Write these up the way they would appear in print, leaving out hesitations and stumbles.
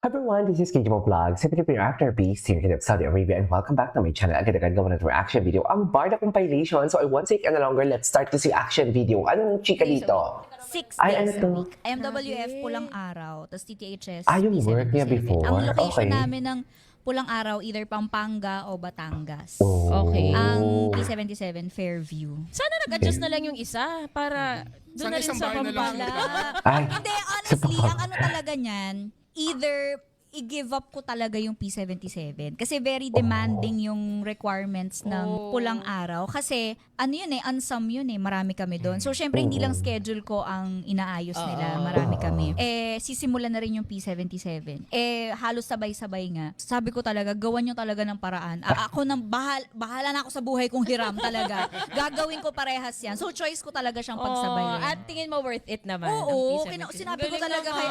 Everyone, this is KJ Mo Vlog, sa Filipino actor based here in Saudi Arabia, and welcome back to my channel. Agad-agad gawa na reaction video ang Barda compilation. So I won't take any longer, let's start to see action video. Anong chika dito? 6 Ay, days ano to? a week. MWF Pulang Araw, tapos TTHS Yung work niya P77. before? Ang location Okay. namin ng Pulang Araw, either Pampanga o Batangas. Oh. Okay. Ang P77, Fairview. Sana nag-adjust na lang yung isa para doon na rin Isang sa bahay na lang Pampanga. Ay, Hindi, honestly, ang ano talaga niyan, either i-give up ko talaga yung P77 kasi very demanding yung requirements ng Pulang Araw kasi ano yun unsum yun marami kami doon. So syempre hindi lang schedule ko ang inaayos nila, marami kami. Sisimulan na rin yung P77. Halos sabay-sabay nga. Sabi ko talaga, gawan nyo talaga ng paraan. Ako nang bahala na ako sa buhay kong hiram talaga. Gagawin ko parehas yan. So choice ko talaga siyang pagsabayin. At tingin mo worth it naman Oo, ang P77? sinabi ko talaga kay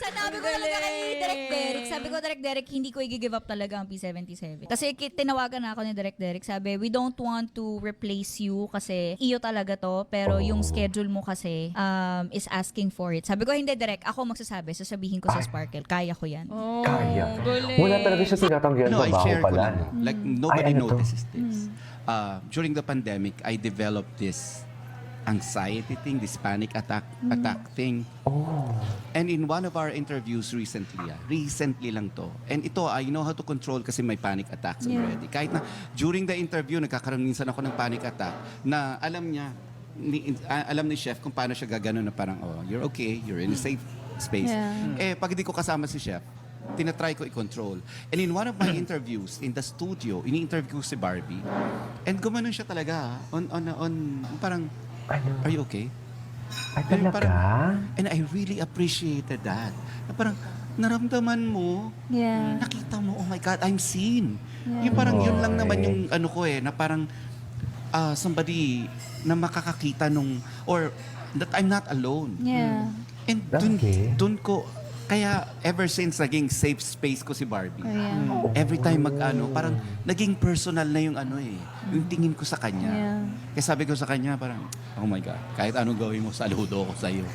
Sinabi ko talaga kay Direk Derek. Sabi ko, Direk Derek, hindi ko i-give up talaga ang P77. Kasi tinawagan na ako ni Direk Derek. Sabi, we don't want to replace you kasi iyo talaga to. Pero yung schedule mo kasi is asking for it. Sabi ko, hindi Direk. Ako magsasabi. Sasabihin ko sa Sparkle. Kaya ko yan. kaya. galing. Wala talaga siya tinatanggihan No, I babaho share ko pala. lang. Like, nobody Ay, ano to? notices this. During the pandemic, I developed this anxiety thing, this panic attack thing. Oh. And in one of our interviews recently lang to. And ito, I know how to control kasi may panic attacks already. Kahit na during the interview, nagkakaroon minsan ako ng panic attack na alam niya, alam ni chef kung paano siya gaganon na parang, oh, you're okay, you're in a safe space. Pag hindi ko kasama si chef, tinatry ko i-control. And in one of my interviews in the studio, ini-interview ko si Barbie. And gumanon siya talaga on parang, Ano? are you okay? Ay, Yung talaga? And I really appreciated that. Na parang naramdaman mo, nakita mo, oh my God, I'm seen. Yung parang yun lang naman yung ano ko na parang somebody na makakakita nung, or that I'm not alone. And Okay. dun ko, kaya ever since naging safe space ko si Barbie, every time parang naging personal na yung yung tingin ko sa kanya. Kaya sabi ko sa kanya parang, oh my God, kahit anong gawin mo, saludo ako sa iyo.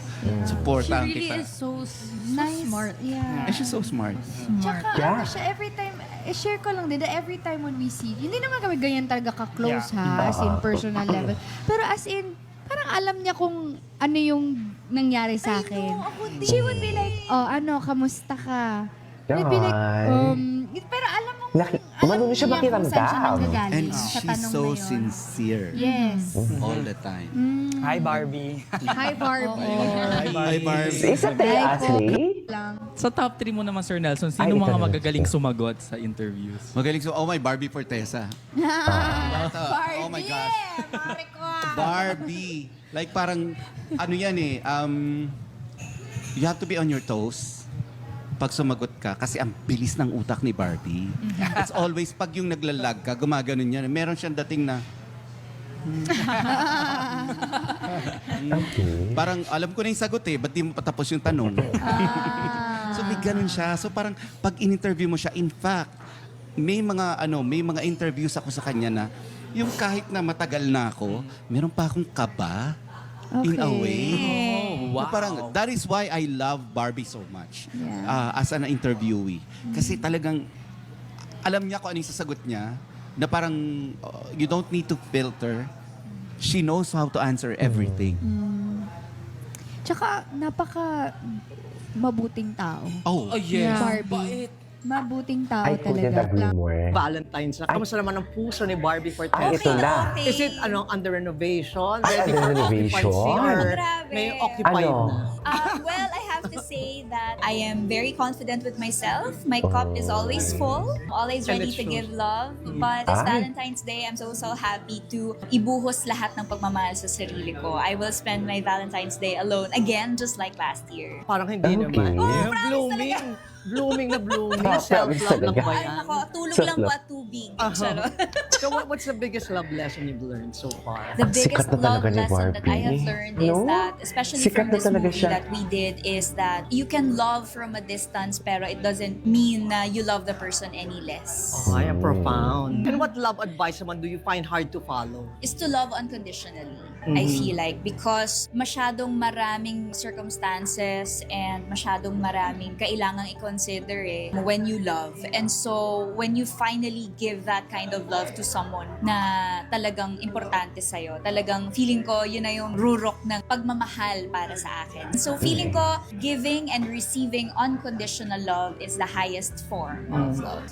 Supportahan She really kita. is so Nice. smart. Yeah. And she's so smart. Tsaka Yeah. ano siya, every time, share ko lang din, that every time when we see, hindi naman kami ganyan talaga ka-close ha, as in personal level. Pero as in, parang alam niya kung ano yung nangyari sa akin. She would be like, oh, kamusta ka? She'd be like, pero alam mo Marunong siya niya kung saan siya makiramdam. nanggagaling And sa she's tanong so na yun. sincere Yes. all the time. Hi, Barbie. Hi, Barbie. Hi, Barbie. Is that the Ashley? Sa top 3 mo naman, Sir Nelson, Ay, sino ito mga na. magagaling sumagot sa interviews? Magaling so, oh my Barbie Fortesa. Barbie! Oh my gosh. Pare ko. Barbie. Like parang, ano yan you have to be on your toes pag sumagot ka kasi ang bilis ng utak ni Barbie. It's always, pag yung naglalag ka, gumaganon yan. Meron siyang dating na, Okay. parang alam ko na yung sagot ba't di mo patapos yung tanong? So may ganun siya. So parang pag in-interview mo siya, in fact, may mga interviews ako sa kanya na yung kahit na matagal na ako, meron pa akong kaba in a way. wow. Na parang that is why I love Barbie so much as an interviewee. Kasi talagang alam niya kung ano yung sasagot niya na parang you don't need to filter. She knows how to answer everything. Tsaka, napaka mabuting tao. Oh, yes. Barbie. Mabuting tao I couldn't talaga. agree more. Valentine's na. Kamusta naman ang puso ni Barbie Ay, Fortesa? ito na. Okay. Is it under renovation? Ay, Ready under for renovation? occupancy? Or Grabe. may occupied Ano? na? Well, I have to say that I am very confident with myself. My cup is always full, always And ready it to shows. give love. But this Ay. Valentine's Day, I'm so happy to ibuhos lahat ng pagmamahal sa sarili ko. I will spend my Valentine's Day alone again, just like last year. Parang hindi Okay. naman. Oh, Blooming. blooming na blooming. Ah, Self-love lang talaga. ba Ay, yan? nako, tulog Self-love. lang po at tubig. Uh-huh. Charot. So what's the biggest love lesson you've learned so far? The Ang biggest sikat na love talaga ni lesson that I have Barbie. learned No? is that, especially Sikat from na this talaga movie siya. that we did, is that you can love from a distance pero it doesn't mean na you love the person any less. Oh, I am profound. And what love advice naman do you find hard to follow? Is to love unconditionally. I feel like because masyadong maraming circumstances and masyadong maraming kailangang i-consider when you love. And so when you finally give that kind of love to someone na talagang importante sa'yo, talagang feeling ko yun na yung rurok ng pagmamahal para sa akin. So feeling ko giving and receiving unconditional love is the highest form of love.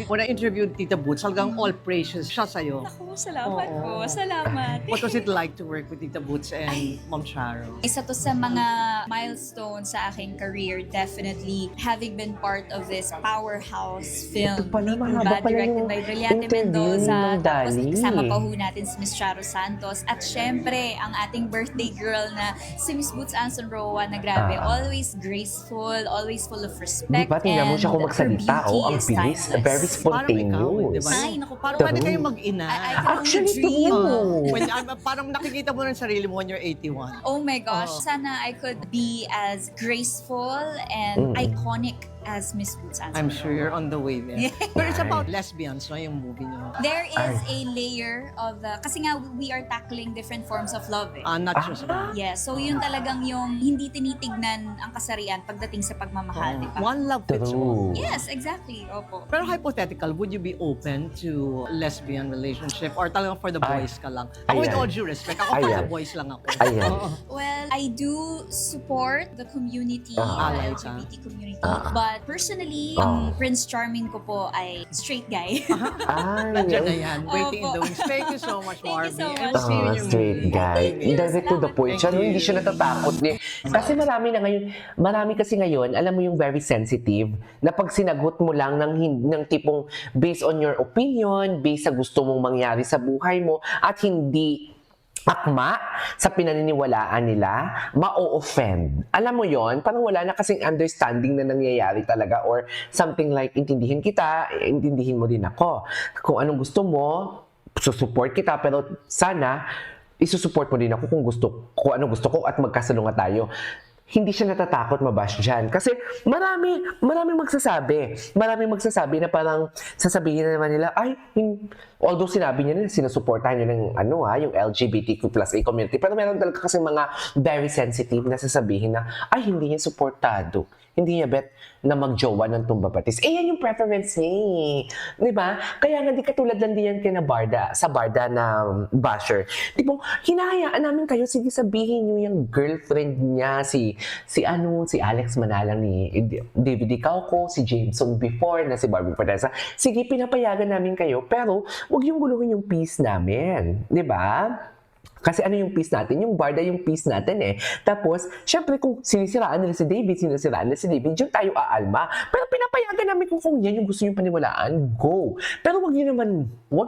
When I interviewed Tita Boots, halagang all praises siya sa'yo. Ako, salamat Oo. po. Salamat. What was it like to work with Tita Boots and Ma'am Charo? Isa to sa mga milestones sa aking career, definitely having been part of this powerhouse film. Ito pala, mahaba Diba? pala Directed yung by Brillante interview Mendoza. ng Tapos Dali. kasama pa ho natin si Miss Charo Santos. At syempre, ang ating birthday girl na si Miss Boots Anson Roa na grabe, always graceful, always full of respect. Di ba, tingnan mo siya kung and magsalita. her beauty ang is bilis. timeless. Very Parang ikaw, spontaneous. di ba? Ay, naku, Parang True. pwede kayong mag-ina. I can only Actually, dream. true. Parang nakikita mo ng sarili mo when you're 81. Oh my gosh, Oo. sana I could be as graceful and iconic as Miss Boots Anson. I'm sure you're on the way there. Yeah. But it's about lesbians, no, yung movie niyo. There is a layer of the, kasi nga we are tackling different forms of love Not just about. Yeah, so yun talagang yung hindi tinitignan ang kasarian pagdating sa pagmamahal, di ba? One love fits all. True. Yes, exactly. Opo. Pero hypothetical, would you be open to lesbian relationship or talagang for the Ay. boys ka lang? Ako with Ayan. all due respect, ako for Ayan. the boys lang ako. Ayan. Oo. Well, I do support the community, Alay the ka. LGBT community. But personally, Ah. ang Prince Charming ko po ay straight guy. Ay, Nandiyan na yan. Waiting in Opo. the wings. Thank you so much, Thank you Barbie. so And much. see you in your straight movie. guy. Direct to the point siya. Thank Hindi you. siya natatakot. Kasi marami kasi ngayon, alam mo yung very sensitive, na pag sinagot mo lang ng tipong based on your opinion, based sa gusto mong mangyari sa buhay mo, at hindi akma sa pinaniniwalaan nila, ma-offend. Alam mo yon, parang wala na kasing understanding na nangyayari talaga or something like, intindihin kita, intindihin mo din ako. Kung anong gusto mo, susupport kita, pero sana, isusupport mo din ako kung ano gusto ko at magkasalungan tayo. Hindi siya natatakot mabash dyan. Kasi maraming magsasabi na parang sasabihin na naman nila, although sinabi niya na sinusuportahan niya ng yung LGBTQ+A community, pero meron talaga kasi mga very sensitive na sasabihin na, hindi niya suportado. Hindi niya bet na magjowa ng tumbabatis. Yan yung preference niya. Di ba? Kaya nga di katulad lang din yan kina Barda, sa Barda na basher. Tipong, hinahayaan namin kayo, sige sabihin niyo yung girlfriend niya, si Alex Manalang ni David Icauco, si Jameson before na si Barbie Forteza. Sige, pinapayagan namin kayo, pero huwag yung guluhin yung peace namin. Di ba? Kasi ano yung peace natin? Yung Barda yung peace natin Tapos, syempre kung sinisiraan nila si David, dyan tayo aalma. Pero pinapayagan namin kung yan yung gusto yung paniwalaan, go. Pero wag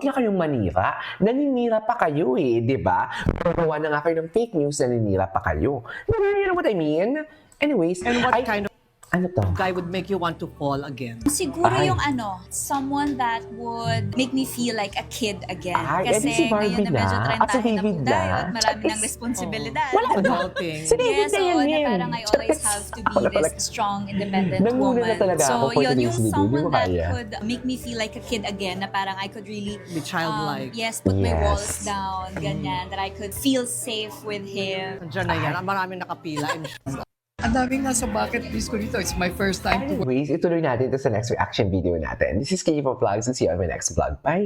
na kayong manira. Naninira pa kayo di ba? Magawa na nga kayo ng fake news, naninira pa kayo. You know what I mean? Anyways, And what kind of ano to? guy would make you want to fall again? Siguro Ay. yung someone that would make me feel like a kid again. Ay, Kasi edi si Barbie ngayon na medyo na. trendahan Si na po David tayo na. at marami ng responsibilidad. Wala ko na. Adulting. Si David Yes, na so yan, na Mim. parang I always have to be this strong, independent Nanguna woman. na talaga So ako for yun, today's yung video. Di someone mo that kaya? could make me feel like a kid again, na parang I could really Be childlike. yes, put my Yes. walls down, ganyan, that I could feel safe with him. Nandiyan na yan. Ang maraming nakapila. Ang daming nasa bucket list ko dito. It's my first time to Anyways, ituloy natin ito sa next reaction video natin. This is Katie for Vlogs and see you on my next vlog. Bye!